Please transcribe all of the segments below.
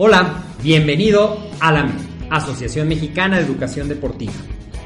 Hola, bienvenido a la AMED, Asociación Mexicana de Educación Deportiva.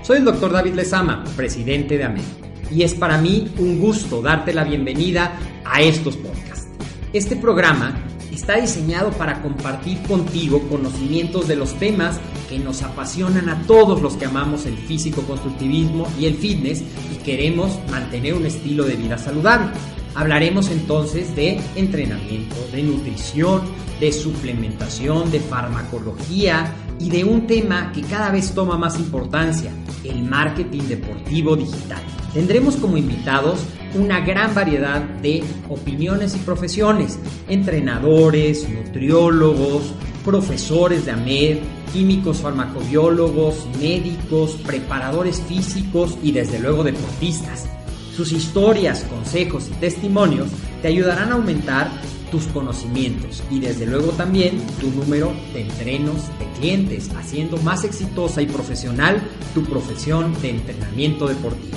Soy el Dr. David Lezama, presidente de AMED, y es para mí un gusto darte la bienvenida a estos podcasts. Este programa está diseñado para compartir contigo conocimientos de los temas que nos apasionan a todos los que amamos el físico-constructivismo y el fitness y queremos mantener un estilo de vida saludable. Hablaremos entonces de entrenamiento, de nutrición, de suplementación, de farmacología y de un tema que cada vez toma más importancia, el marketing deportivo digital. Tendremos como invitados una gran variedad de opiniones y profesiones, entrenadores, nutriólogos, profesores de AMED, químicos farmacobiólogos, médicos, preparadores físicos y desde luego deportistas. Sus historias, consejos y testimonios te ayudarán a aumentar tus conocimientos y desde luego también tu número de entrenos de clientes, haciendo más exitosa y profesional tu profesión de entrenamiento deportivo.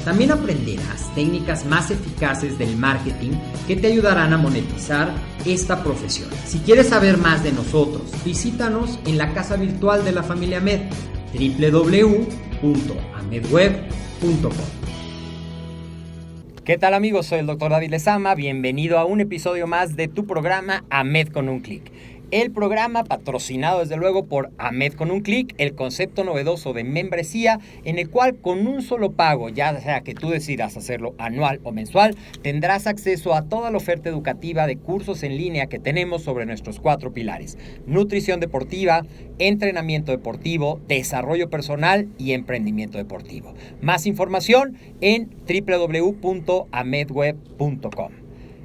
También aprenderás técnicas más eficaces del marketing que te ayudarán a monetizar esta profesión. Si quieres saber más de nosotros, visítanos en la casa virtual de la familia AMED, www.amedweb.com. ¿Qué tal amigos? Soy el Dr. David Lezama, bienvenido a un episodio más de tu programa AMED con un clic. El programa patrocinado desde luego por AMED con un clic, el concepto novedoso de membresía en el cual con un solo pago, ya sea que tú decidas hacerlo anual o mensual, tendrás acceso a toda la oferta educativa de cursos en línea que tenemos sobre nuestros 4 pilares: nutrición deportiva, entrenamiento deportivo, desarrollo personal y emprendimiento deportivo. Más información en www.amedweb.com.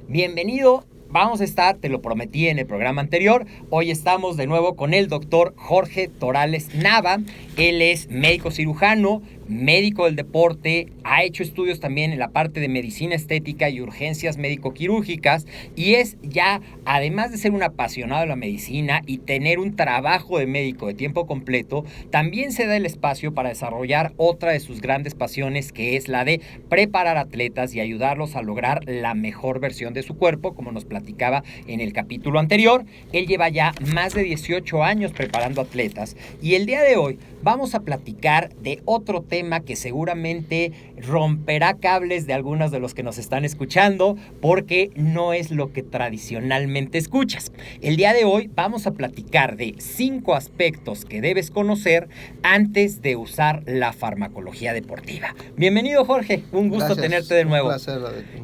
Bienvenido. Vamos a estar, te lo prometí en el programa anterior, hoy estamos de nuevo con el doctor Jorge Torales Nava. Él es médico cirujano, médico del deporte, ha hecho estudios también en la parte de medicina estética y urgencias médico-quirúrgicas y es ya, además de ser un apasionado de la medicina y tener un trabajo de médico de tiempo completo, también se da el espacio para desarrollar otra de sus grandes pasiones, que es la de preparar atletas y ayudarlos a lograr la mejor versión de su cuerpo, como nos platicaba en el capítulo anterior. Él lleva ya más de 18 años preparando atletas y el día de hoy vamos a platicar de otro tema que seguramente romperá cables de algunos de los que nos están escuchando, porque no es lo que tradicionalmente escuchas. El día de hoy vamos a platicar de 5 aspectos que debes conocer antes de usar la farmacología deportiva. Bienvenido, Jorge, un gusto Gracias, tenerte de nuevo. Un placer.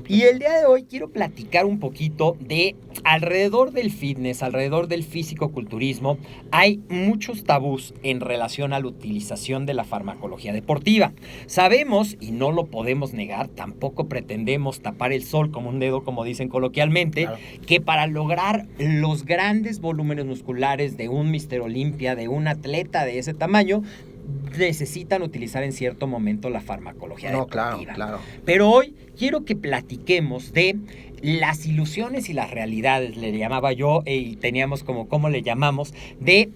Y el día de hoy quiero platicar un poquito de alrededor del fitness, alrededor del físico-culturismo. Hay muchos tabús en relación a la utilización de la farmacología deportiva. Sabemos, y no lo podemos negar, tampoco pretendemos tapar el sol como un dedo, como dicen coloquialmente, claro, que para lograr los grandes volúmenes musculares de un Mr. Olympia, de un atleta de ese tamaño, necesitan utilizar en cierto momento la farmacología deportiva. Claro. Pero hoy quiero que platiquemos de las ilusiones y las realidades, le llamaba yo, y teníamos como cómo le llamamos, de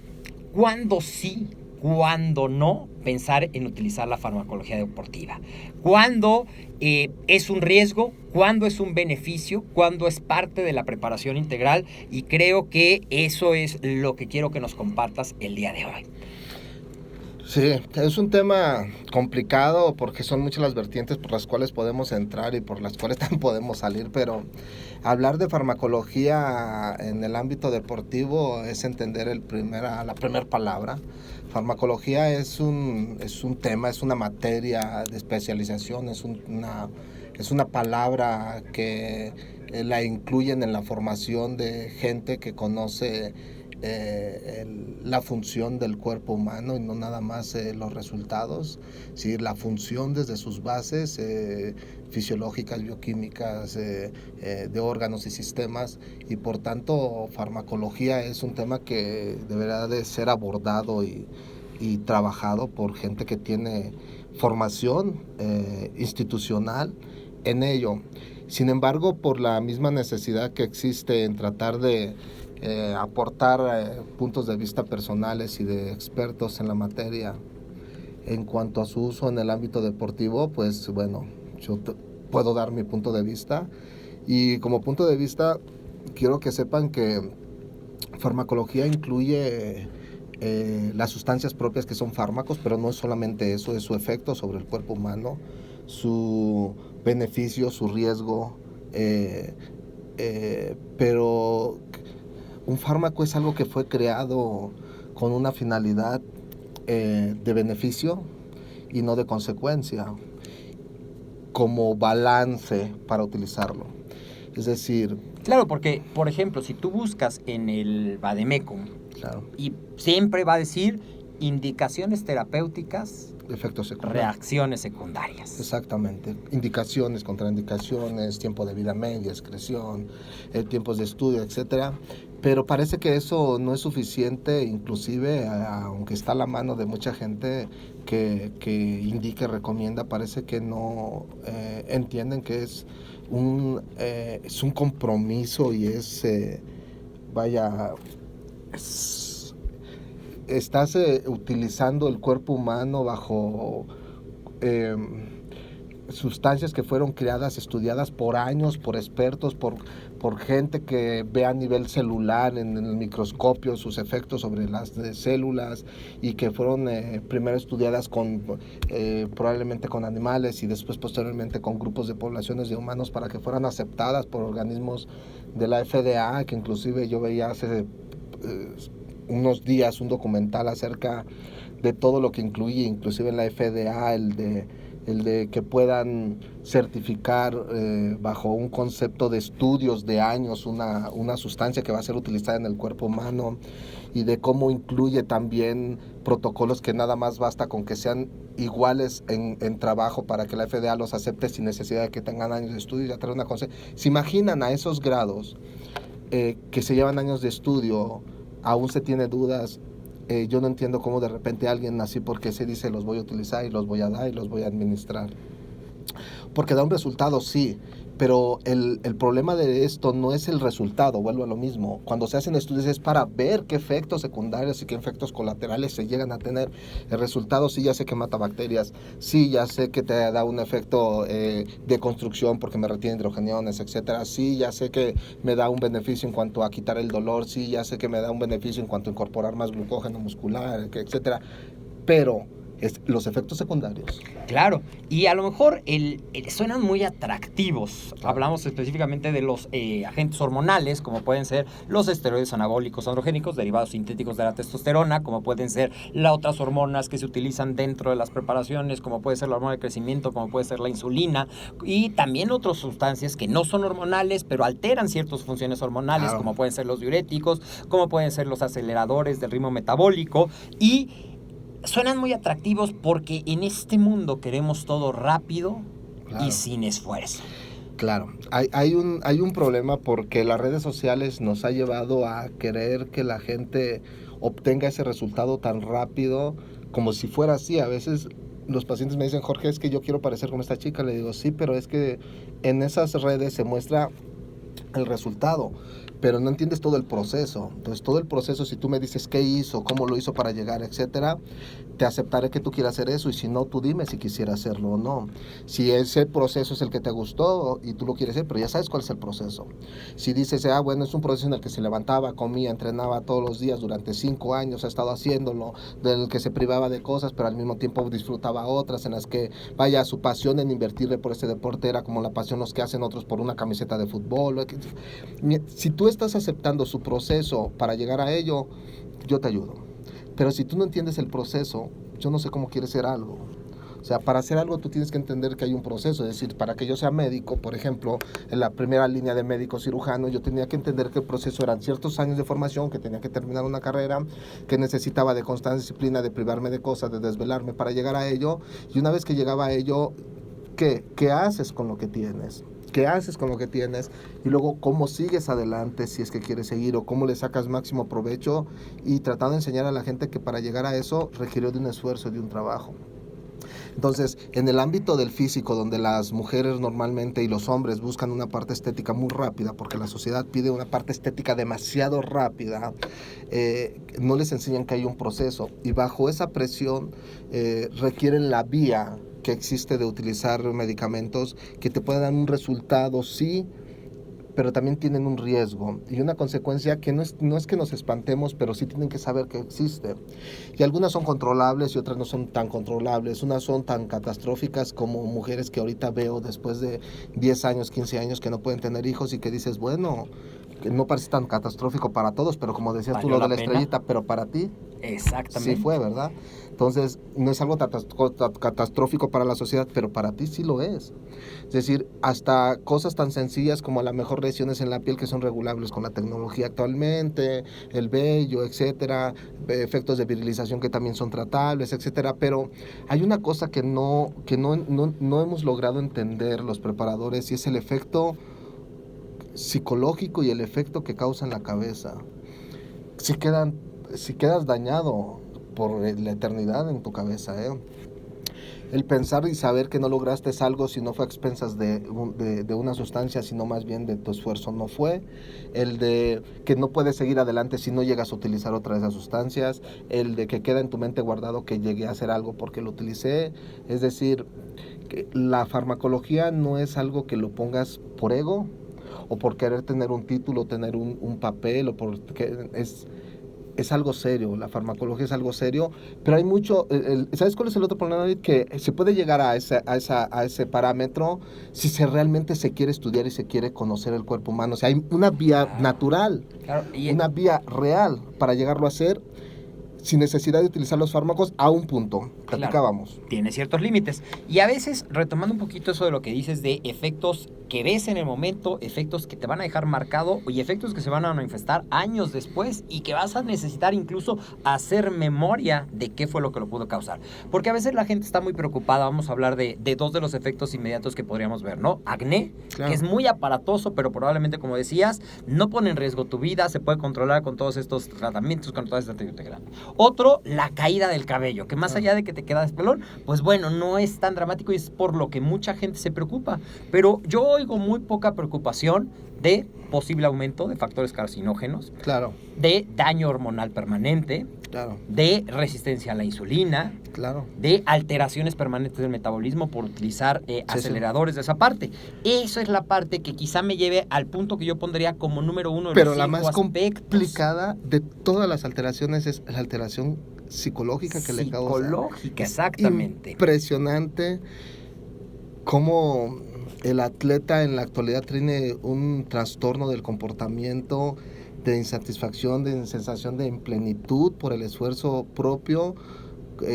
cuándo sí, cuándo no pensar en utilizar la farmacología deportiva. Cuándo es un riesgo, cuándo es un beneficio, cuándo es parte de la preparación integral, y creo que eso es lo que quiero que nos compartas el día de hoy. Sí, es un tema complicado porque son muchas las vertientes por las cuales podemos entrar y por las cuales también podemos salir, pero hablar de farmacología en el ámbito deportivo es entender la primera palabra. Farmacología es un tema, es una materia de especialización, es una palabra que la incluyen en la formación de gente que conoce la función del cuerpo humano y no nada más los resultados, ¿sí? La función desde sus bases fisiológicas, bioquímicas, de órganos y sistemas, y por tanto farmacología es un tema que deberá de ser abordado y trabajado por gente que tiene formación institucional en ello. Sin embargo, por la misma necesidad que existe en tratar de aportar puntos de vista personales y de expertos en la materia en cuanto a su uso en el ámbito deportivo, pues bueno, yo puedo dar mi punto de vista, y como punto de vista quiero que sepan que Farmacología incluye las sustancias propias que son fármacos, pero no es solamente eso, es su efecto sobre el cuerpo humano, su beneficio, su riesgo, pero un fármaco es algo que fue creado con una finalidad de beneficio y no de consecuencia, como balance para utilizarlo. Es decir... Claro, porque, por ejemplo, si tú buscas en el vademecum, Claro. y siempre va a decir indicaciones terapéuticas, Efectos secundarios. reacciones secundarias. Exactamente. Indicaciones, contraindicaciones, tiempo de vida media, excreción, tiempos de estudio, etcétera. Pero parece que eso no es suficiente, inclusive, aunque está a la mano de mucha gente que indica y recomienda, parece que no entienden que es un compromiso y estás utilizando el cuerpo humano bajo sustancias que fueron creadas, estudiadas por años, por expertos, por gente que ve a nivel celular en el microscopio sus efectos sobre las células, y que fueron primero estudiadas probablemente con animales y después posteriormente con grupos de poblaciones de humanos para que fueran aceptadas por organismos de la FDA, que inclusive yo veía hace unos días un documental acerca de todo lo que incluye, inclusive en la FDA, el de que puedan certificar bajo un concepto de estudios de años una sustancia que va a ser utilizada en el cuerpo humano, y de cómo incluye también protocolos que nada más basta con que sean iguales en trabajo para que la FDA los acepte sin necesidad de que tengan años de estudio. Ya trae una cosa. ¿Se imaginan a esos grados que se llevan años de estudio? Aún se tiene dudas. Yo no entiendo cómo de repente alguien así, porque se dice los voy a utilizar y los voy a dar y los voy a administrar. Porque da un resultado, sí, pero el problema de esto no es el resultado, vuelvo a lo mismo. Cuando se hacen estudios es para ver qué efectos secundarios y qué efectos colaterales se llegan a tener. El resultado sí, ya sé que mata bacterias, sí, ya sé que te da un efecto de construcción porque me retiene hidrogeniones, etcétera. Sí, ya sé que me da un beneficio en cuanto a quitar el dolor, sí, ya sé que me da un beneficio en cuanto a incorporar más glucógeno muscular, etcétera. Pero los efectos secundarios. Claro, y a lo mejor suenan muy atractivos. Claro. Hablamos específicamente de los agentes hormonales, como pueden ser los esteroides anabólicos androgénicos, derivados sintéticos de la testosterona, como pueden ser las otras hormonas que se utilizan dentro de las preparaciones, como puede ser la hormona de crecimiento, como puede ser la insulina, y también otras sustancias que no son hormonales, pero alteran ciertas funciones hormonales, claro, como pueden ser los diuréticos, como pueden ser los aceleradores del ritmo metabólico, y suenan muy atractivos porque en este mundo queremos todo rápido, claro, y sin esfuerzo. Claro, hay un problema porque las redes sociales nos ha llevado a querer que la gente obtenga ese resultado tan rápido, como si fuera así. A veces los pacientes me dicen, Jorge, es que yo quiero parecer como esta chica. Le digo, sí, pero es que en esas redes se muestra el resultado, pero no entiendes todo el proceso. Entonces, todo el proceso, si tú me dices qué hizo, cómo lo hizo para llegar, etcétera, te aceptaré que tú quieras hacer eso, y si no, tú dime si quisiera hacerlo o no. Si ese proceso es el que te gustó y tú lo quieres hacer, pero ya sabes cuál es el proceso. Si dices, bueno, es un proceso en el que se levantaba, comía, entrenaba todos los días durante 5 años, ha estado haciéndolo, del que se privaba de cosas, pero al mismo tiempo disfrutaba otras, en las que, vaya, su pasión en invertirle por ese deporte era como la pasión los que hacen otros por una camiseta de fútbol. Si tú estás aceptando su proceso para llegar a ello, yo te ayudo. Pero si tú no entiendes el proceso, yo no sé cómo quieres ser algo. O sea, para hacer algo tú tienes que entender que hay un proceso. Es decir, para que yo sea médico, por ejemplo, en la primera línea de médico cirujano, yo tenía que entender que el proceso eran ciertos años de formación, que tenía que terminar una carrera, que necesitaba de constante disciplina, de privarme de cosas, de desvelarme para llegar a ello. Y una vez que llegaba a ello, ¿qué haces con lo que tienes? ¿Qué haces con lo que tienes? Y luego, ¿cómo sigues adelante si es que quieres seguir? O cómo le sacas máximo provecho, y tratando de enseñar a la gente que para llegar a eso requirió de un esfuerzo, de un trabajo. Entonces, en el ámbito del físico, donde las mujeres normalmente y los hombres buscan una parte estética muy rápida, porque la sociedad pide una parte estética demasiado rápida, no les enseñan que hay un proceso, y bajo esa presión requieren la vía que existe de utilizar medicamentos que te puedan dar un resultado, sí, pero también tienen un riesgo y una consecuencia que no es que nos espantemos, pero sí tienen que saber que existe. Y algunas son controlables y otras no son tan controlables. Unas son tan catastróficas como mujeres que ahorita veo después de 10 años, 15 años que no pueden tener hijos y que dices, bueno, que no parece tan catastrófico para todos, pero como decías tú, lo de la estrellita, pero para ti exactamente sí fue, ¿verdad? Entonces, no es algo catastrófico para la sociedad, pero para ti sí lo es. Es decir, hasta cosas tan sencillas como a lo mejor lesiones en la piel que son regulables con la tecnología actualmente, el vello, etcétera, efectos de virilización que también son tratables, etcétera, pero hay una cosa que no hemos logrado entender los preparadores y es el efecto psicológico y el efecto que causa en la cabeza. Si quedas dañado por la eternidad en tu cabeza, el pensar y saber que no lograste algo si no fue a expensas de una sustancia, sino más bien de tu esfuerzo no fue, el de que no puedes seguir adelante si no llegas a utilizar otra de esas sustancias, el de que queda en tu mente guardado que llegué a hacer algo porque lo utilicé, es decir, que la farmacología no es algo que lo pongas por ego o por querer tener un título, tener un papel, o porque es algo serio, la farmacología es algo serio, pero hay mucho, ¿sabes cuál es el otro problema, David? Que se puede llegar a ese parámetro si realmente se quiere estudiar y se quiere conocer el cuerpo humano. O sea, hay una vía natural, una vía real para llegarlo a hacer sin necesidad de utilizar los fármacos a un punto. Platicábamos. Claro, tiene ciertos límites. Y a veces, retomando un poquito eso de lo que dices de efectos que ves en el momento, efectos que te van a dejar marcado y efectos que se van a manifestar años después y que vas a necesitar incluso hacer memoria de qué fue lo que lo pudo causar. Porque a veces la gente está muy preocupada. Vamos a hablar de dos de los efectos inmediatos que podríamos ver, ¿no? Acné, claro, que es muy aparatoso, pero probablemente, como decías, no pone en riesgo tu vida, se puede controlar con todos estos tratamientos, con toda esta antibioterapia. Otro, la caída del cabello, que más allá de que te quedas pelón, pues bueno, no es tan dramático y es por lo que mucha gente se preocupa. Pero yo oigo muy poca preocupación de posible aumento de factores carcinógenos, claro, de daño hormonal permanente, claro, de resistencia a la insulina, claro, de alteraciones permanentes del metabolismo por utilizar aceleradores de esa parte. Eso es la parte que quizá me lleve al punto que yo pondría como número uno de pero los 5 aspectos. Pero la más complicada de todas las alteraciones es la alteración psicológica que le causa. Psicológica, exactamente. Impresionante cómo el atleta en la actualidad tiene un trastorno del comportamiento, de insatisfacción, de sensación de implenitud por el esfuerzo propio,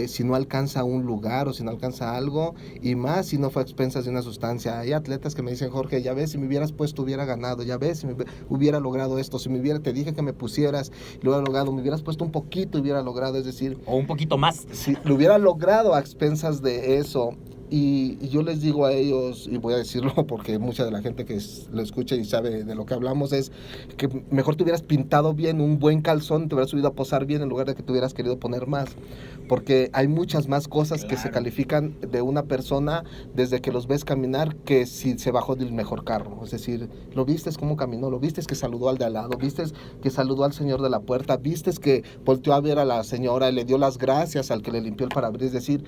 si no alcanza un lugar o si no alcanza algo, y más si no fue a expensas de una sustancia. Hay atletas que me dicen, Jorge, ya ves, si me hubieras puesto hubiera ganado, ya ves, si me hubiera logrado esto, si te dije que me pusieras, lo hubiera logrado, me hubieras puesto un poquito, hubiera logrado, es decir... O un poquito más. Si lo hubiera logrado a expensas de eso. Y yo les digo a ellos, y voy a decirlo porque mucha de la gente que lo escucha y sabe de lo que hablamos, es que mejor te hubieras pintado bien un buen calzón, te hubieras subido a posar bien en lugar de que te hubieras querido poner más. Porque hay muchas más cosas que se califican de una persona desde que los ves caminar que si se bajó del mejor carro. Es decir, lo vistes cómo caminó, lo vistes que saludó al de al lado, vistes que saludó al señor de la puerta, vistes que volteó a ver a la señora y le dio las gracias al que le limpió el parabrisas. Es decir,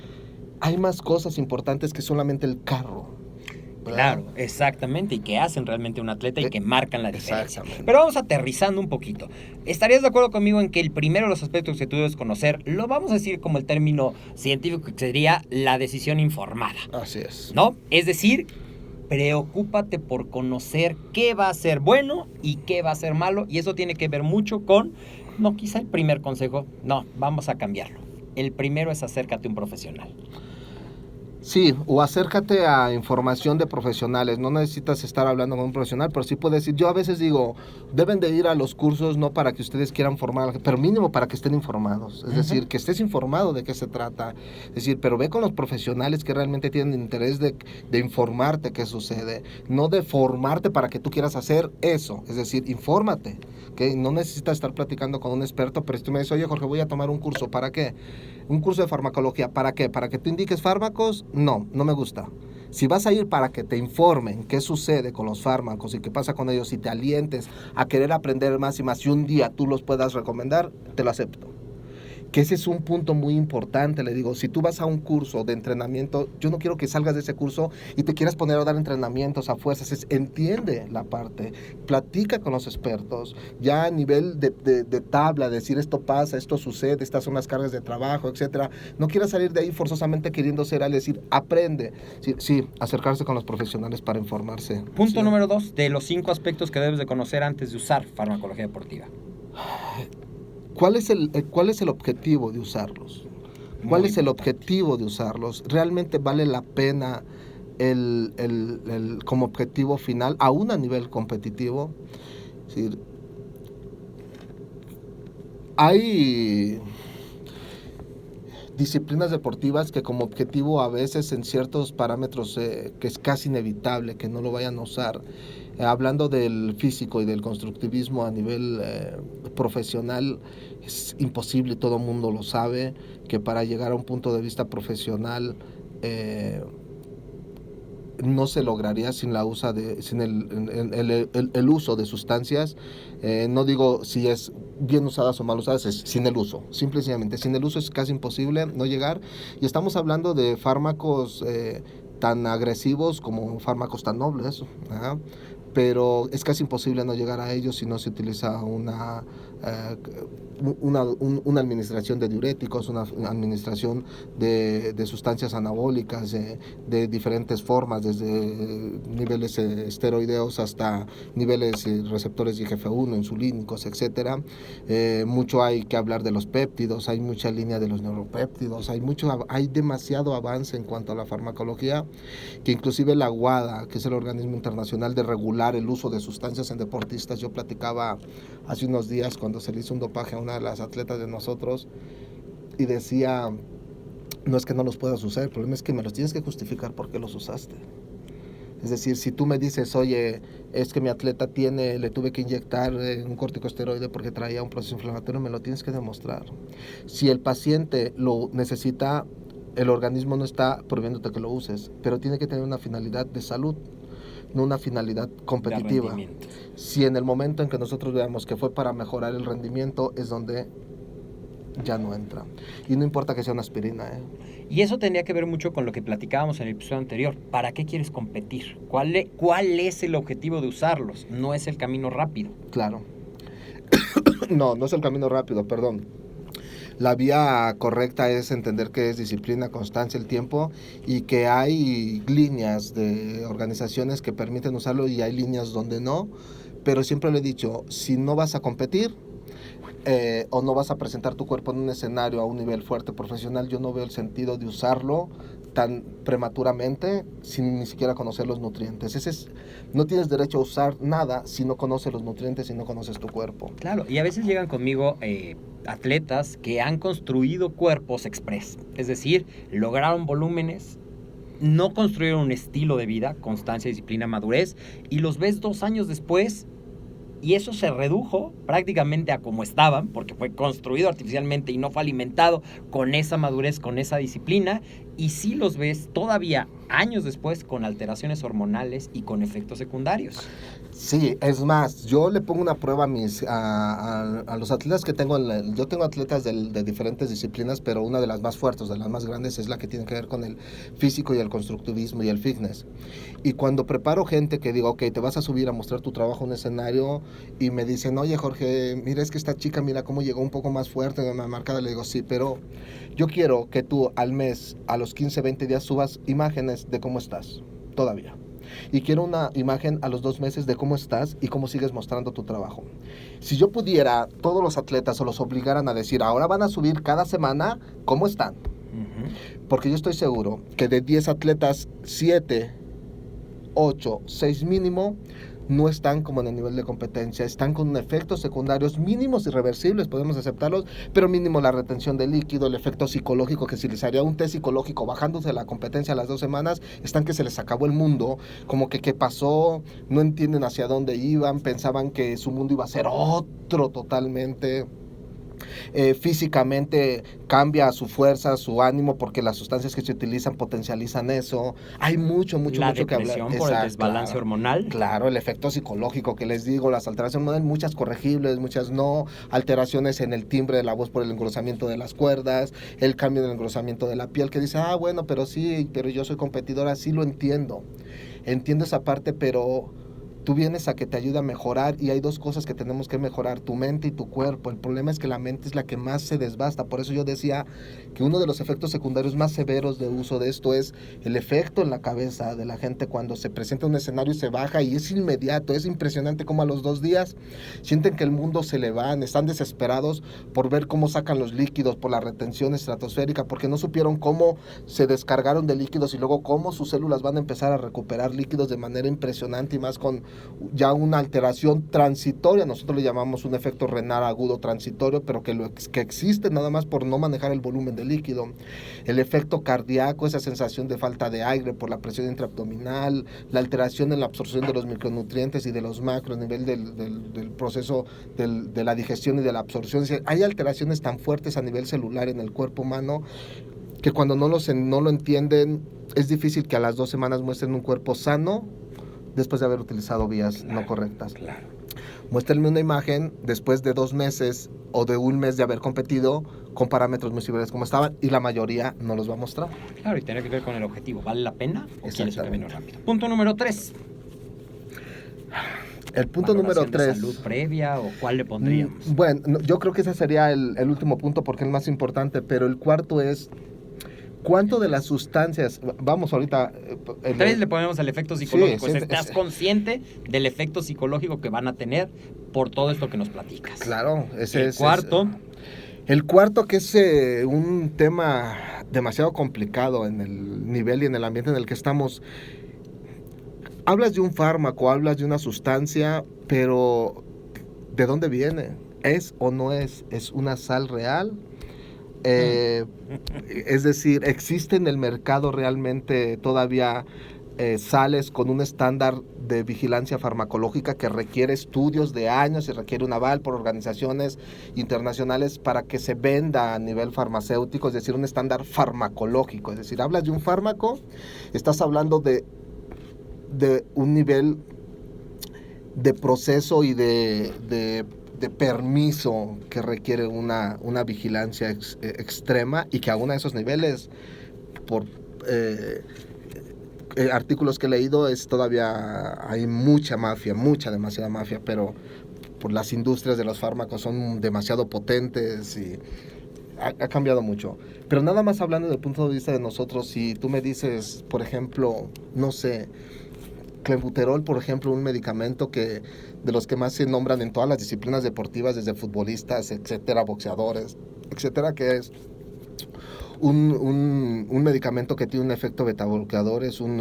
hay más cosas importantes que solamente el carro, ¿verdad? Claro, exactamente, y que hacen realmente un atleta y que marcan la diferencia. Pero vamos aterrizando un poquito. ¿Estarías de acuerdo conmigo en que el primero de los aspectos que tú debes conocer, lo vamos a decir como el término científico que sería la decisión informada? Así es. ¿No? Es decir, preocúpate por conocer qué va a ser bueno y qué va a ser malo, y eso tiene que ver mucho con, no quizá el primer consejo, no, vamos a cambiarlo. El primero es acércate a un profesional. Sí, o acércate a información de profesionales. No necesitas estar hablando con un profesional, pero sí puedes ir. Yo a veces digo, deben de ir a los cursos no para que ustedes quieran formar, pero mínimo para que estén informados. Es decir, que estés informado de qué se trata. Es decir, pero ve con los profesionales que realmente tienen interés de informarte qué sucede. No de formarte para que tú quieras hacer eso. Es decir, infórmate. ¿Okay? No necesitas estar platicando con un experto, pero si tú me dices, oye Jorge, voy a tomar un curso, ¿para qué? Un curso de farmacología, ¿para qué? ¿Para que tú indiques fármacos? No me gusta. Si vas a ir para que te informen qué sucede con los fármacos y qué pasa con ellos y te alientes a querer aprender más y más y un día tú los puedas recomendar, te lo acepto. que ese es un punto muy importante. Le digo, si tú vas a un curso de entrenamiento, yo no quiero que salgas de ese curso y te quieras poner a dar entrenamientos a fuerzas. Entiende la parte, platica con los expertos, ya a nivel de tabla, decir esto pasa, esto sucede, estas son las cargas de trabajo, etcétera. No quieras salir de ahí forzosamente queriendo ser al decir, aprende. Sí, acercarse con los profesionales para informarse. Punto Sí. número 2, de los 5 aspectos que debes de conocer antes de usar farmacología deportiva. ¿Cuál es el objetivo de usarlos? ¿Cuál es el objetivo de usarlos? ¿Realmente vale la pena como objetivo final, aún a nivel competitivo? Es decir, hay disciplinas deportivas que como objetivo a veces en ciertos parámetros que es casi inevitable que no lo vayan a usar. Hablando del físico y del constructivismo a nivel profesional, es imposible, todo el mundo lo sabe, que para llegar a un punto de vista profesional no se lograría sin el uso de sustancias. No digo si es bien usadas o mal usadas, es sin el uso. Simple y sencillamente, sin el uso es casi imposible no llegar. Y estamos hablando de fármacos tan agresivos como fármacos tan nobles, ¿verdad? Pero es casi imposible no llegar a ellos si no se utiliza una administración de diuréticos, una administración de sustancias anabólicas de diferentes formas, desde niveles esteroideos hasta niveles receptores IGF-1, insulínicos, etcétera. Mucho hay que hablar de los péptidos, hay mucha línea de los neuropéptidos, hay demasiado avance en cuanto a la farmacología, que inclusive la WADA, que es el organismo internacional de regular el uso de sustancias en deportistas, yo platicaba hace unos días cuando se le hizo un dopaje a una de las atletas de nosotros y decía, no es que no los puedas usar, el problema es que me los tienes que justificar por qué los usaste. Es decir, si tú me dices, oye, es que mi atleta le tuve que inyectar un corticosteroide porque traía un proceso inflamatorio, me lo tienes que demostrar. Si el paciente lo necesita, el organismo no está prohibiéndote que lo uses, pero tiene que tener una finalidad de salud, no una finalidad competitiva. Si en el momento en que nosotros veamos que fue para mejorar el rendimiento, es donde ya no entra. Y no importa que sea una aspirina. Y eso tendría que ver mucho con lo que platicábamos en el episodio anterior. ¿Para qué quieres competir? ¿Cuál es el objetivo de usarlos? No es el camino rápido. Claro. No es el camino rápido, perdón. La vía correcta es entender que es disciplina, constancia, el tiempo, y que hay líneas de organizaciones que permiten usarlo y hay líneas donde no, pero siempre le he dicho, si no vas a competir o no vas a presentar tu cuerpo en un escenario a un nivel fuerte profesional, yo no veo el sentido de usarlo tan prematuramente sin ni siquiera conocer los nutrientes. No tienes derecho a usar nada si no conoces los nutrientes y no conoces tu cuerpo. Claro, y a veces llegan conmigo atletas que han construido cuerpos express, es decir, lograron volúmenes, no construyeron un estilo de vida, constancia, disciplina, madurez, y los ves 2 años después y eso se redujo prácticamente a como estaban, porque fue construido artificialmente y no fue alimentado con esa madurez, con esa disciplina, y sí los ves todavía años después con alteraciones hormonales y con efectos secundarios. Sí, es más, yo le pongo una prueba a los atletas que tengo. Yo tengo atletas de diferentes disciplinas, pero una de las más fuertes, de las más grandes, es la que tiene que ver con el físico y el constructivismo y el fitness. Y cuando preparo gente que digo, ok, te vas a subir a mostrar tu trabajo en un escenario, y me dicen, oye Jorge, mira, es que esta chica, mira cómo llegó un poco más fuerte, más marcada. Le digo, sí, pero yo quiero que tú al mes, a los 15, 20 días, subas imágenes de cómo estás, todavía. Y quiero una imagen a los 2 meses de cómo estás y cómo sigues mostrando tu trabajo. Si yo pudiera, todos los atletas o los obligaran a decir, ahora van a subir cada semana cómo están. Porque yo estoy seguro que de 10 atletas, 7, 8, 6 mínimo, no están como en el nivel de competencia, están con efectos secundarios mínimos irreversibles, podemos aceptarlos, pero mínimo la retención de líquido, el efecto psicológico, que si les haría un test psicológico bajándose la competencia a las 2 semanas, están que se les acabó el mundo, como que qué pasó, no entienden hacia dónde iban, pensaban que su mundo iba a ser otro totalmente. físicamente cambia su fuerza, su ánimo, porque las sustancias que se utilizan potencializan eso. Hay mucho que hablar. La depresión por el desbalance hormonal. Claro, el efecto psicológico que les digo, las alteraciones hormonales, muchas corregibles, muchas no, alteraciones en el timbre de la voz por el engrosamiento de las cuerdas, el cambio del engrosamiento de la piel, que dice, bueno, pero sí, pero yo soy competidora, sí lo entiendo esa parte, pero tú vienes a que te ayude a mejorar, y hay dos cosas que tenemos que mejorar, tu mente y tu cuerpo. El problema es que la mente es la que más se desbasta. Por eso yo decía que uno de los efectos secundarios más severos de uso de esto es el efecto en la cabeza de la gente cuando se presenta un escenario y se baja, y es inmediato. Es impresionante cómo a los 2 días sienten que el mundo se le va, están desesperados por ver cómo sacan los líquidos, por la retención estratosférica, porque no supieron cómo se descargaron de líquidos y luego cómo sus células van a empezar a recuperar líquidos de manera impresionante, y más con ya una alteración transitoria. Nosotros le llamamos un efecto renal agudo transitorio, pero que existe nada más por no manejar el volumen de líquido. El efecto cardíaco, esa sensación de falta de aire por la presión intraabdominal, la alteración en la absorción de los micronutrientes y de los macros a nivel del proceso de la digestión y de la absorción. Hay alteraciones tan fuertes a nivel celular en el cuerpo humano que cuando no lo entienden, es difícil que a las 2 semanas muestren un cuerpo sano después de haber utilizado vías no correctas. Claro. Muéstrenme una imagen después de 2 meses o de 1 mes de haber competido con parámetros muy similares como estaban, y la mayoría no los va a mostrar. Claro, y tiene que ver con el objetivo. ¿Vale la pena o quieres un camino rápido? Punto número 3. El punto número 3. ¿Salud previa o cuál le pondríamos? Bueno, yo creo que ese sería el último punto porque es el más importante, pero el cuarto es ¿cuánto de las sustancias? Vamos ahorita... 3 le ponemos el efecto psicológico. Sí, ¿estás consciente del efecto psicológico que van a tener por todo esto que nos platicas? Claro. El cuarto... El cuarto, que es un tema demasiado complicado en el nivel y en el ambiente en el que estamos. Hablas de un fármaco, hablas de una sustancia, pero ¿de dónde viene? ¿Es o no es? ¿Es una sal real? Es decir, ¿existe en el mercado realmente todavía sales con un estándar de vigilancia farmacológica que requiere estudios de años y requiere un aval por organizaciones internacionales para que se venda a nivel farmacéutico? Es decir, un estándar farmacológico. Es decir, hablas de un fármaco, estás hablando de un nivel de proceso y de permiso que requiere una vigilancia extrema, y que aún a esos niveles, por artículos que he leído, todavía hay demasiada mafia, pero por las industrias de los fármacos son demasiado potentes y ha cambiado mucho. Pero nada más hablando del punto de vista de nosotros, si tú me dices, por ejemplo, no sé, clenbuterol, por ejemplo, un medicamento que de los que más se nombran en todas las disciplinas deportivas, desde futbolistas, etcétera, boxeadores, etcétera, que es un medicamento que tiene un efecto betabloqueador. Es un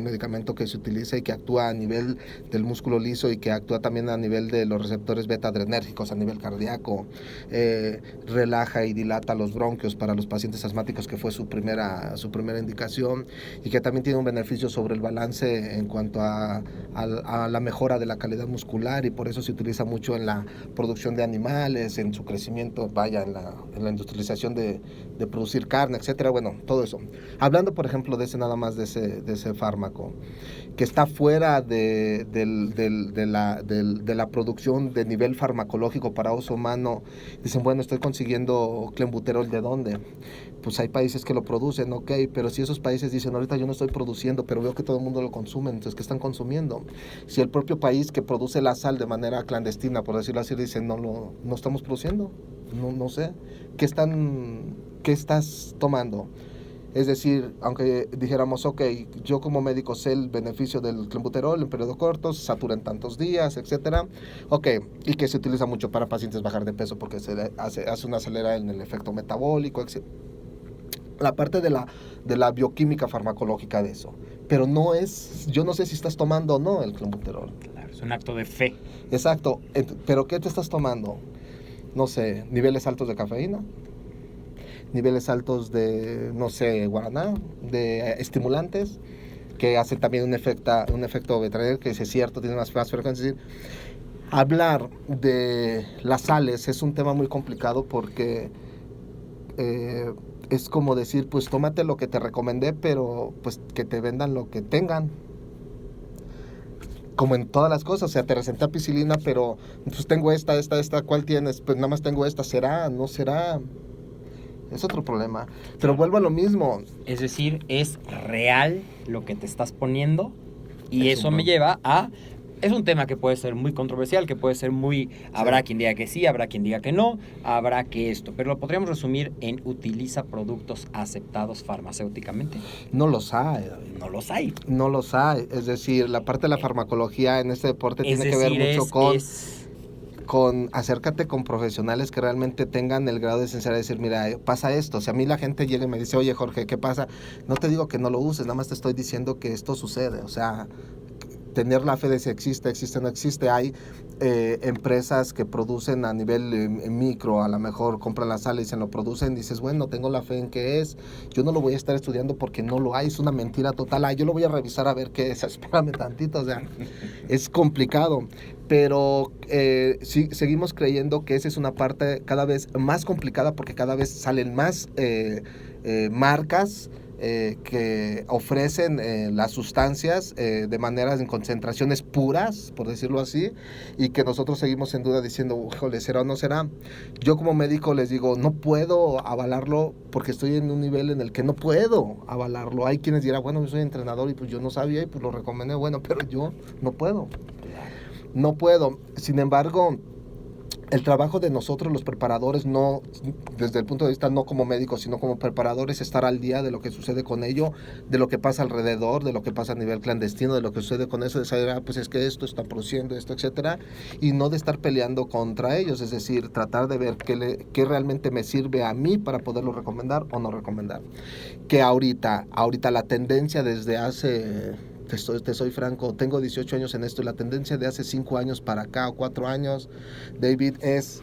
medicamento que se utiliza y que actúa a nivel del músculo liso y que actúa también a nivel de los receptores beta-adrenérgicos a nivel cardíaco. Relaja y dilata los bronquios para los pacientes asmáticos, que fue su primera indicación, y que también tiene un beneficio sobre el balance en cuanto a la mejora de la calidad muscular, y por eso se utiliza mucho en la producción de animales, en su crecimiento, en la industrialización de producir carne, etcétera. Bueno, todo eso. Hablando, por ejemplo, de ese fármaco, que está fuera de la producción de nivel farmacológico para uso humano, dicen, bueno, estoy consiguiendo clenbuterol, ¿de dónde? Pues hay países que lo producen, ok, pero si esos países dicen, ahorita yo no estoy produciendo, pero veo que todo el mundo lo consume, entonces, ¿qué están consumiendo? Si el propio país que produce la sal de manera clandestina, por decirlo así, dice, no estamos produciendo, no sé, ¿qué estás tomando? Es decir, aunque dijéramos, ok, yo como médico sé el beneficio del clenbuterol en periodo corto, se satura en tantos días, etcétera, ok, y que se utiliza mucho para pacientes bajar de peso porque se hace una acelera en el efecto metabólico, etc. La parte de la bioquímica farmacológica de eso, pero no es, yo no sé si estás tomando o no el clenbuterol. Claro, es un acto de fe. Exacto, pero ¿qué te estás tomando? No sé, niveles altos de cafeína, niveles altos de, no sé, guaraná, de estimulantes, que hacen también un efecto beta-adrenérgico, que es cierto, tiene más frecuencia. Es decir, Hablar de las sales es un tema muy complicado porque es como decir, pues tómate lo que te recomendé, pero pues que te vendan lo que tengan. Como en todas las cosas, o sea, te receté ampicilina, pero pues tengo esta, ¿cuál tienes? Pues nada más tengo esta, ¿será? ¿No será? Es otro problema. Pero vuelvo a lo mismo. Es decir, es real lo que te estás poniendo y Es eso me lleva a... Es un tema que puede ser muy controversial, que puede ser muy... Habrá quien diga que sí, habrá quien diga que no, habrá que esto. Pero lo podríamos resumir en utiliza productos aceptados farmacéuticamente. No los hay. No los hay. No los hay. Es decir, la parte de la farmacología en este deporte tiene que ver mucho con acércate con profesionales que realmente tengan el grado de sinceridad de decir, mira, pasa esto. O sea, a mí la gente llega y me dice, oye, Jorge, ¿qué pasa? No te digo que no lo uses, nada más te estoy diciendo que esto sucede. O sea, tener la fe de si existe, no existe. Hay empresas que producen a nivel micro, a lo mejor compran la sal y se lo producen, dices, bueno, tengo la fe en que es, yo no lo voy a estar estudiando porque no lo hay, es una mentira total, yo lo voy a revisar a ver qué es, espérame tantito, o sea, es complicado, pero sí, seguimos creyendo que esa es una parte cada vez más complicada porque cada vez salen más marcas que ofrecen las sustancias de maneras en concentraciones puras, por decirlo así, y que nosotros seguimos en duda diciendo, híjole, ¿será o no será? Yo como médico les digo, no puedo avalarlo porque estoy en un nivel en el que no puedo avalarlo. Hay quienes dirán, bueno, yo soy entrenador y pues yo no sabía y pues lo recomendé, bueno, pero yo no puedo. No puedo. Sin embargo, el trabajo de nosotros los preparadores, no desde el punto de vista no como médicos, sino como preparadores, estar al día de lo que sucede con ello, de lo que pasa alrededor, de lo que pasa a nivel clandestino, de lo que sucede con eso, de saber, pues es que esto está produciendo esto, etcétera, y no de estar peleando contra ellos, es decir, tratar de ver qué realmente me sirve a mí para poderlo recomendar o no recomendar. Que ahorita la tendencia desde hace... Te soy franco, tengo 18 años en esto y la tendencia de hace 5 años para acá o 4 años, David, es...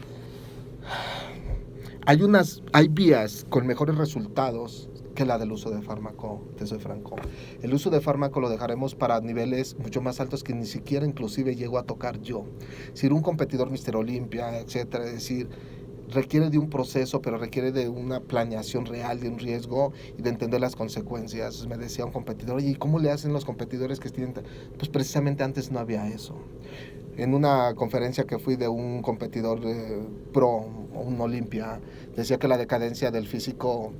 Hay vías con mejores resultados que la del uso de fármaco, te soy franco. El uso de fármaco lo dejaremos para niveles mucho más altos que ni siquiera inclusive llego a tocar yo. Si un competidor Mr. Olympia, etcétera, es decir... requiere de un proceso, pero requiere de una planeación real, de un riesgo y de entender las consecuencias. Me decía un competidor, ¿y cómo le hacen los competidores que tienen? Pues precisamente antes no había eso. En una conferencia que fui de un competidor pro, un Olimpia, decía que la decadencia del físico,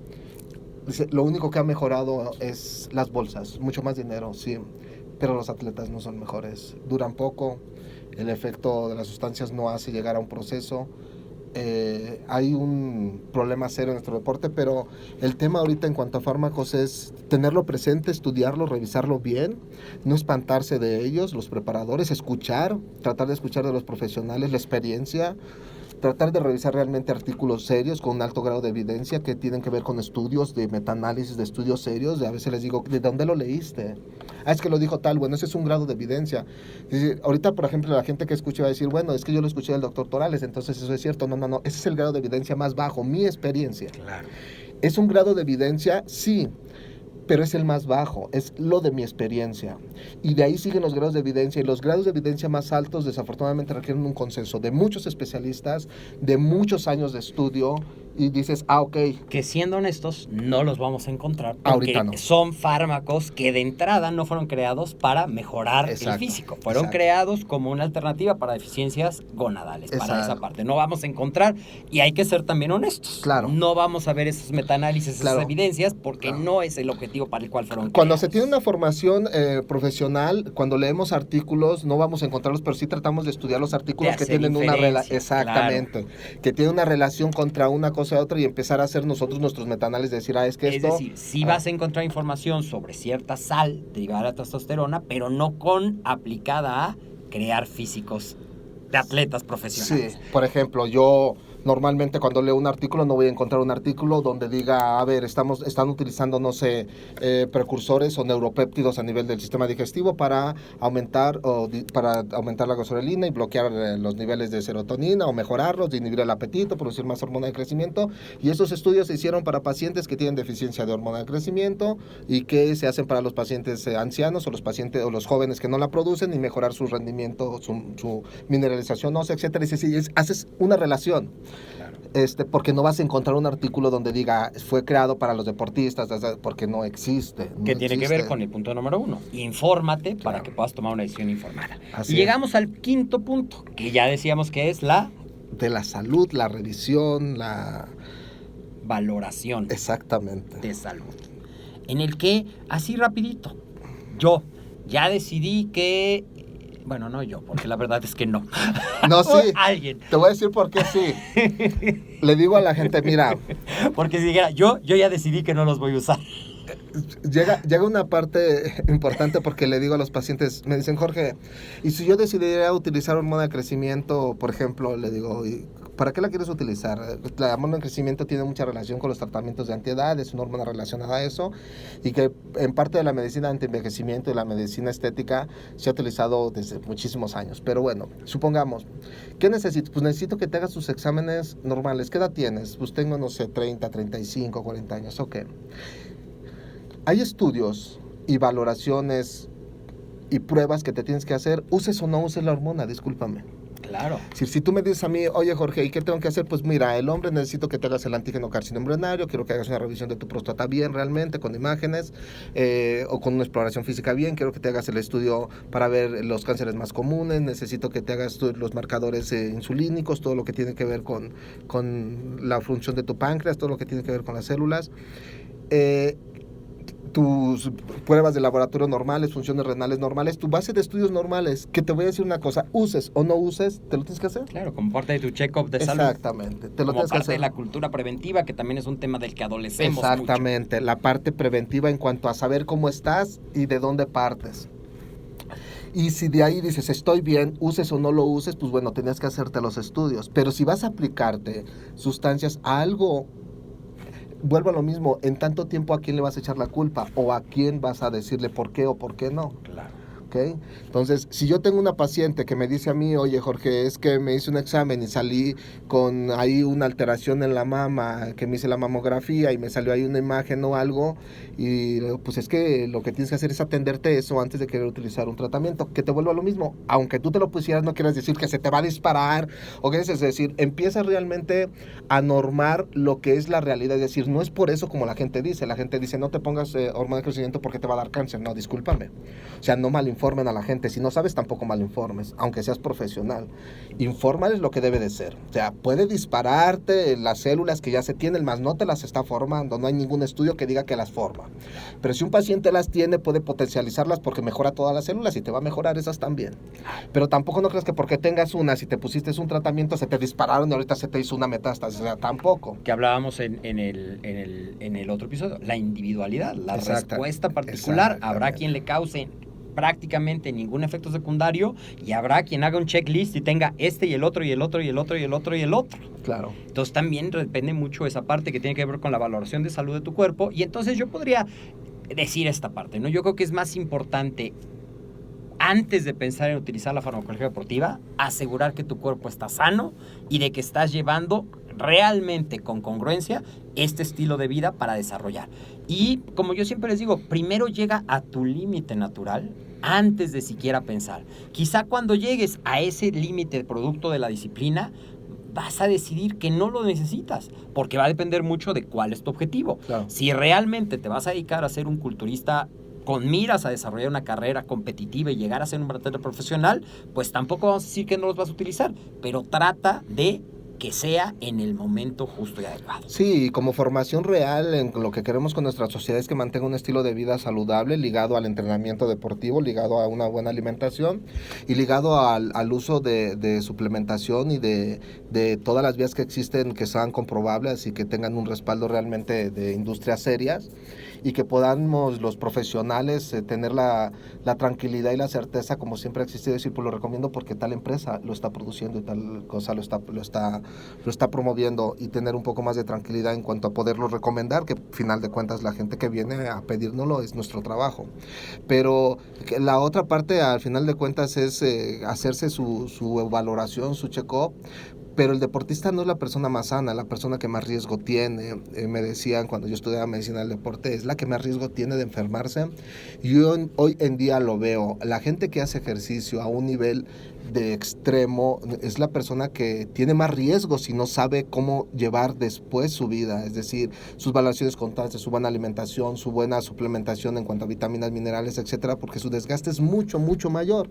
dice, lo único que ha mejorado es las bolsas, mucho más dinero, sí, pero los atletas no son mejores, duran poco, el efecto de las sustancias no hace llegar a un proceso. Hay un problema serio en nuestro deporte, pero el tema ahorita en cuanto a fármacos es tenerlo presente, estudiarlo, revisarlo bien, no espantarse de ellos, los preparadores, tratar de escuchar de los profesionales la experiencia, tratar de revisar realmente artículos serios con un alto grado de evidencia que tienen que ver con estudios de metaanálisis, de estudios serios. A veces les digo, ¿de dónde lo leíste? Es que lo dijo tal. Bueno, ese es un grado de evidencia. Es decir, ahorita, por ejemplo, la gente que escucha va a decir, bueno, es que yo lo escuché del doctor Torales, entonces eso es cierto. No, ese es el grado de evidencia más bajo, mi experiencia. Claro. ¿Es un grado de evidencia? Sí, pero es el más bajo, es lo de mi experiencia. Y de ahí siguen los grados de evidencia, y los grados de evidencia más altos desafortunadamente requieren un consenso de muchos especialistas, de muchos años de estudio, y dices, ok. Que siendo honestos, no los vamos a encontrar porque ahorita no. Son fármacos que de entrada no fueron creados para mejorar el físico. Fueron creados como una alternativa para deficiencias gonadales, para esa parte. No vamos a encontrar, y hay que ser también honestos. Claro. No vamos a ver esos metaanálisis, esas evidencias, porque no es el objetivo para el cual fueron Cuando creados. Se tiene una formación profesional, cuando leemos artículos, no vamos a encontrarlos, pero sí tratamos de estudiar los artículos que tienen una relación. Exactamente. Claro. Que tienen una relación contra una cosa a otra y empezar a hacer nosotros nuestros metaanálisis, decir, es que esto... Es decir, sí vas a encontrar información sobre cierta sal derivada de la testosterona, pero no aplicada a crear físicos de atletas profesionales. Sí, por ejemplo, yo Normalmente cuando leo un artículo no voy a encontrar un artículo donde diga, a ver, están utilizando, no sé, precursores o neuropéptidos a nivel del sistema digestivo para aumentar la gasolina y bloquear los niveles de serotonina o mejorarlos, inhibir el apetito, producir más hormona de crecimiento. Y esos estudios se hicieron para pacientes que tienen deficiencia de hormona de crecimiento y que se hacen para los pacientes ancianos o los pacientes o los jóvenes que no la producen y mejorar su rendimiento, su mineralización ósea, etcétera. Y si haces una relación, porque no vas a encontrar un artículo donde diga fue creado para los deportistas, porque no existe. Que tiene que ver con el punto número 1. Infórmate para que puedas tomar una decisión informada. Así y llegamos al quinto punto, que ya decíamos que es la... de la salud, la revisión, la... valoración. Exactamente. De salud. En el que, así rapidito, yo ya decidí que... Bueno, no yo, porque la verdad es que no. No, sí. Alguien. Te voy a decir por qué sí. Le digo a la gente, mira... Porque si dijera, yo ya decidí que no los voy a usar. Llega una parte importante porque le digo a los pacientes, me dicen, Jorge, ¿y si yo decidiera utilizar hormona de crecimiento, por ejemplo? Le digo, ¿para qué la quieres utilizar? La hormona de crecimiento tiene mucha relación con los tratamientos de antiedad, es una hormona relacionada a eso, y que en parte de la medicina antienvejecimiento y la medicina estética se ha utilizado desde muchísimos años. Pero bueno, supongamos, ¿qué necesito? Pues necesito que te hagas tus exámenes normales. ¿Qué edad tienes? Pues tengo, no sé, 30, 35, 40 años, ok. Hay estudios y valoraciones y pruebas que te tienes que hacer, uses o no uses la hormona, discúlpame. Claro. Si tú me dices a mí, oye Jorge, ¿y qué tengo que hacer? Pues mira, el hombre necesito que te hagas el antígeno carcinoembrionario, quiero que hagas una revisión de tu próstata bien realmente, con imágenes, o con una exploración física bien, quiero que te hagas el estudio para ver los cánceres más comunes, necesito que te hagas los marcadores insulínicos, todo lo que tiene que ver con la función de tu páncreas, todo lo que tiene que ver con las células. Tus pruebas de laboratorio normales, funciones renales normales, tu base de estudios normales, que te voy a decir una cosa, uses o no uses, te lo tienes que hacer. Claro, como parte de tu check-up de salud. Exactamente, te lo como tienes que hacer. parte de la cultura preventiva, que también es un tema del que adolecemos Exactamente, mucho. La parte preventiva en cuanto a saber cómo estás y de dónde partes. Y si de ahí dices, estoy bien, uses o no lo uses, pues bueno, tenías que hacerte los estudios. Pero si vas a aplicarte sustancias a algo, vuelvo a lo mismo, en tanto tiempo, ¿a quién le vas a echar la culpa? ¿O a quién vas a decirle por qué o por qué no? Claro. ¿Okay? Entonces, si yo tengo una paciente que me dice a mí, oye Jorge, es que me hice un examen y salí con ahí una alteración en la mama, que me hice la mamografía y me salió ahí una imagen o algo, y pues es que lo que tienes que hacer es atenderte eso antes de querer utilizar un tratamiento, que te vuelva lo mismo. Aunque tú te lo pusieras, no quieras decir que se te va a disparar, o que es decir, empieza realmente a normar lo que es la realidad, es decir, no es por eso como la gente dice no te pongas hormona de crecimiento porque te va a dar cáncer, no, discúlpame, o sea, no malinformen a la gente, si no sabes tampoco malinformes, aunque seas profesional, infórmales lo que debe de ser, o sea, puede dispararte las células que ya se tienen, más no te las está formando, no hay ningún estudio que diga que las forma, pero si un paciente las tiene, puede potencializarlas porque mejora todas las células y te va a mejorar esas también, pero tampoco no creas que porque tengas una, si te pusiste un tratamiento, se te dispararon y ahorita se te hizo una metástasis, o sea, tampoco. Que hablábamos en el otro episodio, la individualidad, la respuesta particular, habrá quien le cause prácticamente ningún efecto secundario y habrá quien haga un checklist y tenga este y el otro y el otro y el otro y el otro y el otro. Claro. Entonces también depende mucho esa parte que tiene que ver con la valoración de salud de tu cuerpo, y entonces yo podría decir esta parte, ¿no? Yo creo que es más importante, antes de pensar en utilizar la farmacología deportiva, asegurar que tu cuerpo está sano y de que estás llevando realmente con congruencia este estilo de vida para desarrollar. Y como yo siempre les digo, primero llega a tu límite natural antes de siquiera pensar. Quizá cuando llegues a ese límite producto de la disciplina, vas a decidir que no lo necesitas, porque va a depender mucho de cuál es tu objetivo. Claro. Si realmente te vas a dedicar a ser un culturista con miras a desarrollar una carrera competitiva y llegar a ser un atleta profesional, pues tampoco vamos a decir que no los vas a utilizar, pero trata de que sea en el momento justo y adecuado. Sí, como formación real en lo que queremos con nuestra sociedad es que mantenga un estilo de vida saludable, ligado al entrenamiento deportivo, ligado a una buena alimentación y ligado al uso de suplementación y de todas las vías que existen que sean comprobables y que tengan un respaldo realmente de industrias serias, y que podamos los profesionales tener la tranquilidad y la certeza, como siempre ha existido, decir, pues lo recomiendo porque tal empresa lo está produciendo y tal cosa lo está lo está promoviendo y tener un poco más de tranquilidad en cuanto a poderlo recomendar, que al final de cuentas la gente que viene a pedírnoslo es nuestro trabajo. Pero la otra parte al final de cuentas es hacerse su valoración, su check-up. Pero el deportista no es la persona más sana, la persona que más riesgo tiene. Me decían cuando yo estudiaba medicina del deporte, es la que más riesgo tiene de enfermarse. Yo hoy en día lo veo. La gente que hace ejercicio a un nivel de extremo es la persona que tiene más riesgo si no sabe cómo llevar después su vida. Es decir, sus valoraciones constantes, su buena alimentación, su buena suplementación en cuanto a vitaminas, minerales, etcétera, porque su desgaste es mucho, mucho mayor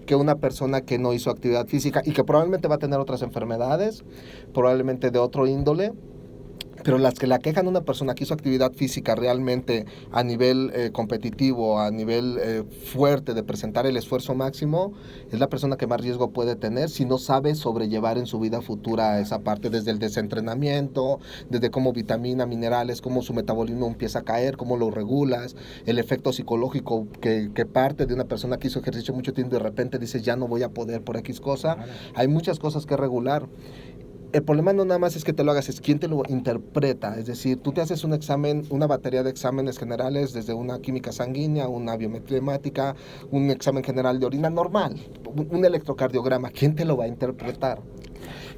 que una persona que no hizo actividad física y que probablemente va a tener otras enfermedades, probablemente de otro índole, pero las que le aquejan a una persona que hizo actividad física realmente a nivel competitivo, a nivel fuerte de presentar el esfuerzo máximo, es la persona que más riesgo puede tener si no sabe sobrellevar en su vida futura esa parte, desde el desentrenamiento, desde cómo vitamina, minerales, cómo su metabolismo empieza a caer, cómo lo regulas, el efecto psicológico que parte de una persona que hizo ejercicio mucho tiempo y de repente dice ya no voy a poder por X cosa. Hay muchas cosas que regular. El problema no nada más es que te lo hagas, es quién te lo interpreta. Es decir, tú te haces un examen, una batería de exámenes generales, desde una química sanguínea, una biometría hemática, un examen general de orina normal, un electrocardiograma. ¿Quién te lo va a interpretar?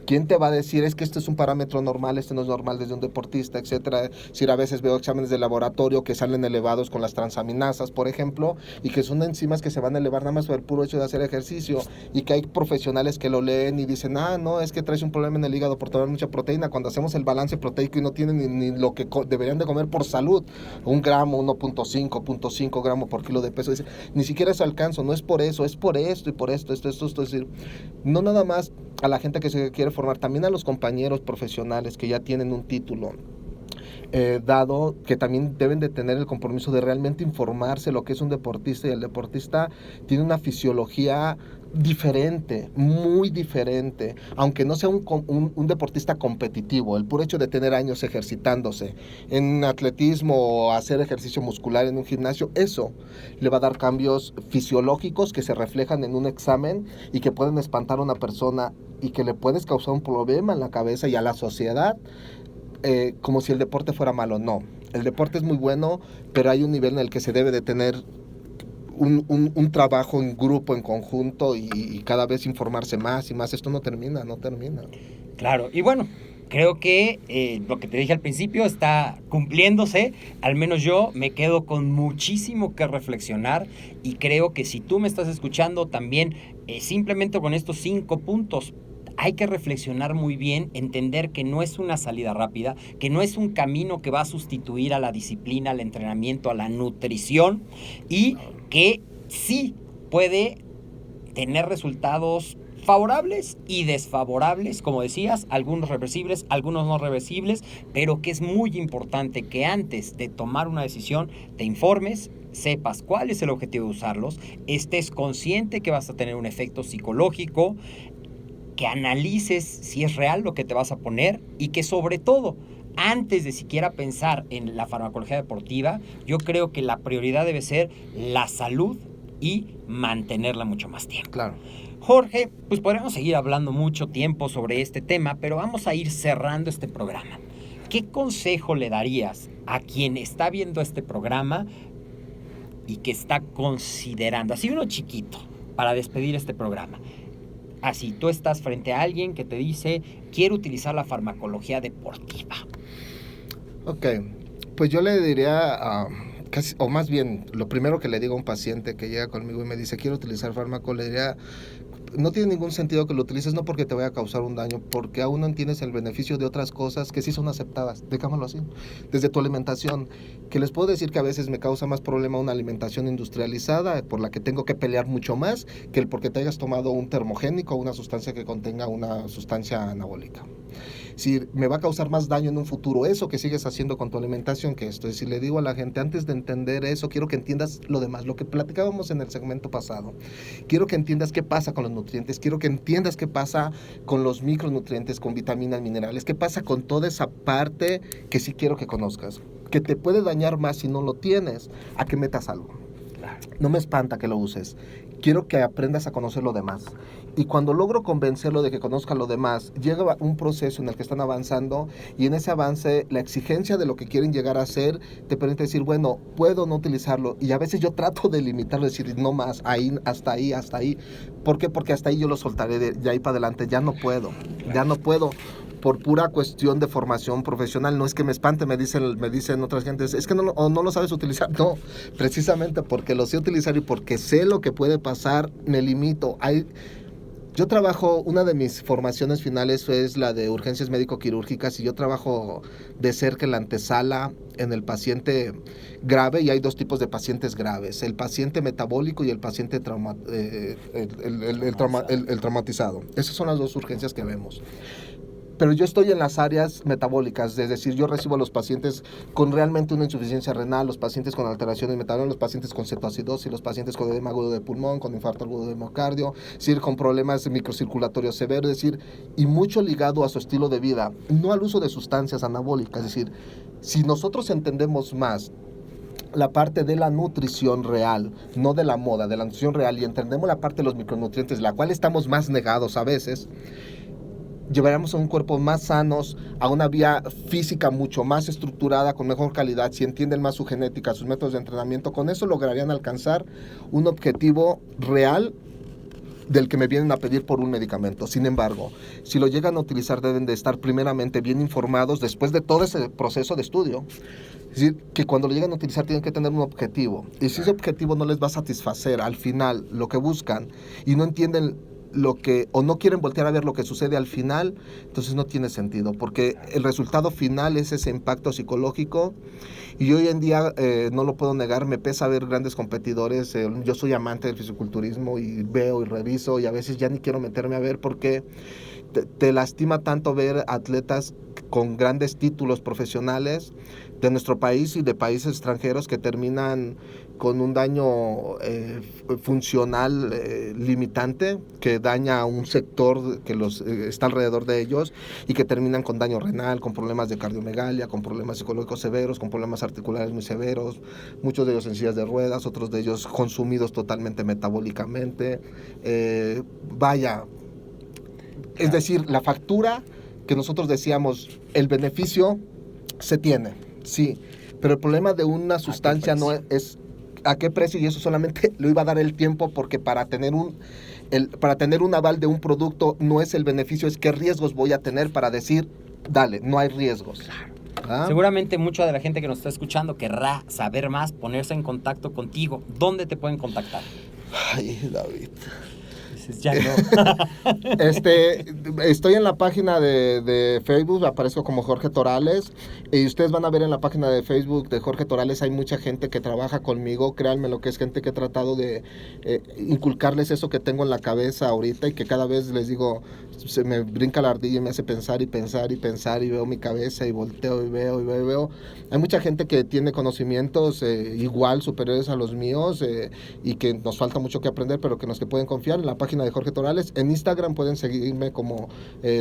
¿Quién te va a decir, es que este es un parámetro normal, este no es normal desde un deportista, etcétera? Si a veces veo exámenes de laboratorio que salen elevados con las transaminasas, por ejemplo, y que son enzimas que se van a elevar nada más por el puro hecho de hacer ejercicio, y que hay profesionales que lo leen y dicen, no, es que traes un problema en el hígado por tomar mucha proteína, cuando hacemos el balance proteico y no tienen ni lo que deberían de comer por salud, 1 gramo, 1.5 gramos por kilo de peso, dice, ni siquiera eso alcanzo, no es por eso, es por esto y por esto, es decir, no nada más a la gente que se quiere formar, también a los compañeros profesionales que ya tienen un título dado, que también deben de tener el compromiso de realmente informarse lo que es un deportista, y el deportista tiene una fisiología diferente, muy diferente, aunque no sea un deportista competitivo, el puro hecho de tener años ejercitándose en atletismo o hacer ejercicio muscular en un gimnasio, eso le va a dar cambios fisiológicos que se reflejan en un examen y que pueden espantar a una persona y que le puedes causar un problema en la cabeza y a la sociedad, como si el deporte fuera malo. No, el deporte es muy bueno, pero hay un nivel en el que se debe de tener un trabajo en grupo, en conjunto, y cada vez informarse más y más. Esto no termina. Claro, y bueno, creo que lo que te dije al principio está cumpliéndose. Al menos yo me quedo con muchísimo que reflexionar, y creo que si tú me estás escuchando también, simplemente con estos 5 puntos, hay que reflexionar muy bien, entender que no es una salida rápida, que no es un camino que va a sustituir a la disciplina, al entrenamiento, a la nutrición, y que sí puede tener resultados favorables y desfavorables, como decías, algunos reversibles, algunos no reversibles, pero que es muy importante que antes de tomar una decisión te informes, sepas cuál es el objetivo de usarlos, estés consciente que vas a tener un efecto psicológico, que analices si es real lo que te vas a poner, y que sobre todo, antes de siquiera pensar en la farmacología deportiva, yo creo que la prioridad debe ser la salud y mantenerla mucho más tiempo. Claro. Jorge, pues podríamos seguir hablando mucho tiempo sobre este tema, pero vamos a ir cerrando este programa. ¿Qué consejo le darías a quien está viendo este programa y que está considerando, así uno chiquito, para despedir este programa? Así, tú estás frente a alguien que te dice, quiero utilizar la farmacología deportiva. Ok, pues yo le diría, casi, o más bien, lo primero que le digo a un paciente que llega conmigo y me dice, quiero utilizar fármaco, le diría, no tiene ningún sentido que lo utilices, no porque te vaya a causar un daño, porque aún no tienes el beneficio de otras cosas que sí son aceptadas, digámoslo así, desde tu alimentación, que les puedo decir que a veces me causa más problema una alimentación industrializada, por la que tengo que pelear mucho más, que el porque te hayas tomado un termogénico o una sustancia que contenga una sustancia anabólica. Si me va a causar más daño en un futuro eso que sigues haciendo con tu alimentación que esto. Y si le digo a la gente, antes de entender eso, quiero que entiendas lo demás, lo que platicábamos en el segmento pasado. Quiero que entiendas qué pasa con los nutrientes, quiero que entiendas qué pasa con los micronutrientes, con vitaminas, minerales, qué pasa con toda esa parte que sí quiero que conozcas, que te puede dañar más si no lo tienes, a que metas algo. No me espanta que lo uses. Quiero que aprendas a conocer lo demás. Y cuando logro convencerlo de que conozca lo demás, llega un proceso en el que están avanzando y en ese avance la exigencia de lo que quieren llegar a hacer te permite decir, bueno, puedo no utilizarlo. Y a veces yo trato de limitarlo, decir, no más, ahí, hasta ahí, hasta ahí. ¿Por qué? Porque hasta ahí yo lo soltaré, de ahí para adelante. Ya no puedo. Por pura cuestión de formación profesional. No es que me espante, me dicen otras gentes, es que no lo sabes utilizar. No, precisamente porque lo sé utilizar y porque sé lo que puede pasar, me limito. Yo trabajo, una de mis formaciones finales es la de urgencias médico-quirúrgicas y yo trabajo de cerca en la antesala en el paciente grave, y hay dos tipos de pacientes graves, el paciente metabólico y el paciente traumatizado. Esas son las dos urgencias que vemos. Pero yo estoy en las áreas metabólicas, es decir, yo recibo a los pacientes con realmente una insuficiencia renal, los pacientes con alteraciones metabólicas, los pacientes con cetoacidosis, los pacientes con edema agudo de pulmón, con infarto agudo de miocardio, es decir, con problemas microcirculatorios severos, es decir, y mucho ligado a su estilo de vida, no al uso de sustancias anabólicas. Es decir, si nosotros entendemos más la parte de la nutrición real, no de la moda, de la nutrición real, y entendemos la parte de los micronutrientes, la cual estamos más negados a veces, llevaremos a un cuerpo más sanos, a una vía física mucho más estructurada, con mejor calidad. Si entienden más su genética, sus métodos de entrenamiento, con eso lograrían alcanzar un objetivo real del que me vienen a pedir por un medicamento. Sin embargo, si lo llegan a utilizar, deben de estar primeramente bien informados después de todo ese proceso de estudio. Es decir, que cuando lo llegan a utilizar tienen que tener un objetivo. Y si ese objetivo no les va a satisfacer al final lo que buscan y no entienden o no quieren voltear a ver lo que sucede al final, entonces no tiene sentido, porque el resultado final es ese impacto psicológico. Y hoy en día, no lo puedo negar, me pesa ver grandes competidores. Yo soy amante del fisiculturismo y veo y reviso, y a veces ya ni quiero meterme a ver porque te lastima tanto ver atletas con grandes títulos profesionales de nuestro país y de países extranjeros que terminan con un daño funcional limitante, que daña a un sector que está alrededor de ellos, y que terminan con daño renal, con problemas de cardiomegalia, con problemas psicológicos severos, con problemas articulares muy severos, muchos de ellos en sillas de ruedas, otros de ellos consumidos totalmente metabólicamente. Es decir, la factura que nosotros decíamos, el beneficio se tiene, sí, pero el problema de una sustancia no es a qué precio, y eso solamente lo iba a dar el tiempo, porque para tener un aval de un producto no es el beneficio, es qué riesgos voy a tener para decir, dale, no hay riesgos. ¿Ah? Seguramente mucha de la gente que nos está escuchando querrá saber más, ponerse en contacto contigo. ¿Dónde te pueden contactar? Ay, David. Ya no. Estoy en la página de Facebook, aparezco como Jorge Torales, y ustedes van a ver en la página de Facebook de Jorge Torales, hay mucha gente que trabaja conmigo. Créanme lo que es gente que he tratado de inculcarles eso que tengo en la cabeza ahorita, y que cada vez les digo, se me brinca la ardilla y me hace pensar y pensar y pensar, y veo mi cabeza y volteo y veo. Hay mucha gente que tiene conocimientos igual superiores a los míos, y que nos falta mucho que aprender, pero que nos que pueden confiar en la página de Jorge Torales. En Instagram pueden seguirme como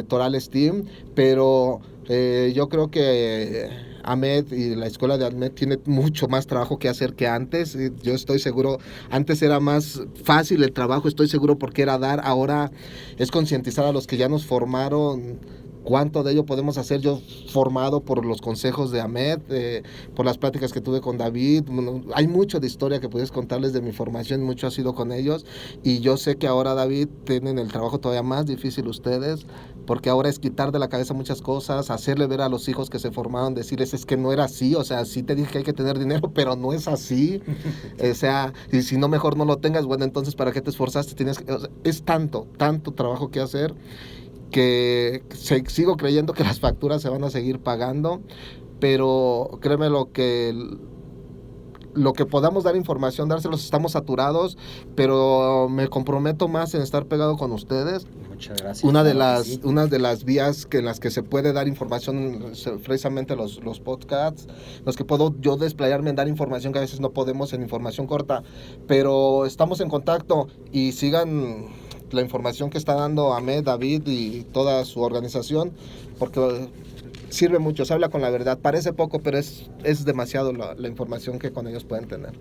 Torales Team, pero yo creo que Ahmed y la escuela de Ahmed tiene mucho más trabajo que hacer que antes. Yo estoy seguro, antes era más fácil el trabajo, estoy seguro, porque era dar. Ahora es concientizar a los que ya nos formaron cuánto de ello podemos hacer. Yo formado por los consejos de Ahmed, por las pláticas que tuve con David. Bueno, hay mucho de historia que puedes contarles de mi formación, mucho ha sido con ellos, y yo sé que ahora, David, tienen el trabajo todavía más difícil ustedes, porque ahora es quitar de la cabeza muchas cosas, hacerle ver a los hijos que se formaron, decirles, es que no era así, o sea, sí te dije que hay que tener dinero, pero no es así. O sea, y si no, mejor no lo tengas. Bueno, entonces, ¿para qué te esforzaste? O sea, es tanto trabajo que hacer, que sigo creyendo que las facturas se van a seguir pagando, pero créeme lo que podamos dar información, dárselos, estamos saturados, pero me comprometo más en estar pegado con ustedes. Muchas gracias. Una de las vías en las que se puede dar información, precisamente los podcasts, los que puedo yo desplayarme en dar información que a veces no podemos en información corta, pero estamos en contacto, y sigan la información que está dando Ahmed, David y toda su organización, porque sirve mucho, se habla con la verdad. Parece poco, pero es demasiado la información que con ellos pueden tener.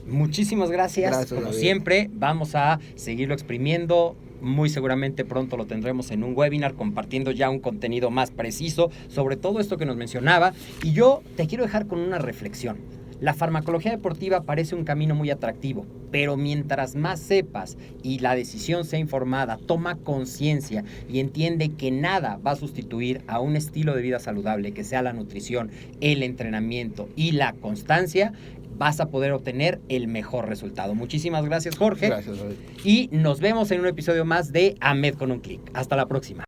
Muchísimas gracias. Gracias, Como David. siempre, vamos a seguirlo exprimiendo. Muy seguramente pronto lo tendremos en un webinar compartiendo ya un contenido más preciso sobre todo esto que nos mencionaba. Y yo te quiero dejar con una reflexión. La farmacología deportiva parece un camino muy atractivo, pero mientras más sepas y la decisión sea informada, toma conciencia y entiende que nada va a sustituir a un estilo de vida saludable, que sea la nutrición, el entrenamiento y la constancia, vas a poder obtener el mejor resultado. Muchísimas gracias, Jorge. Gracias, David. Y nos vemos en un episodio más de AMED con un clic. Hasta la próxima.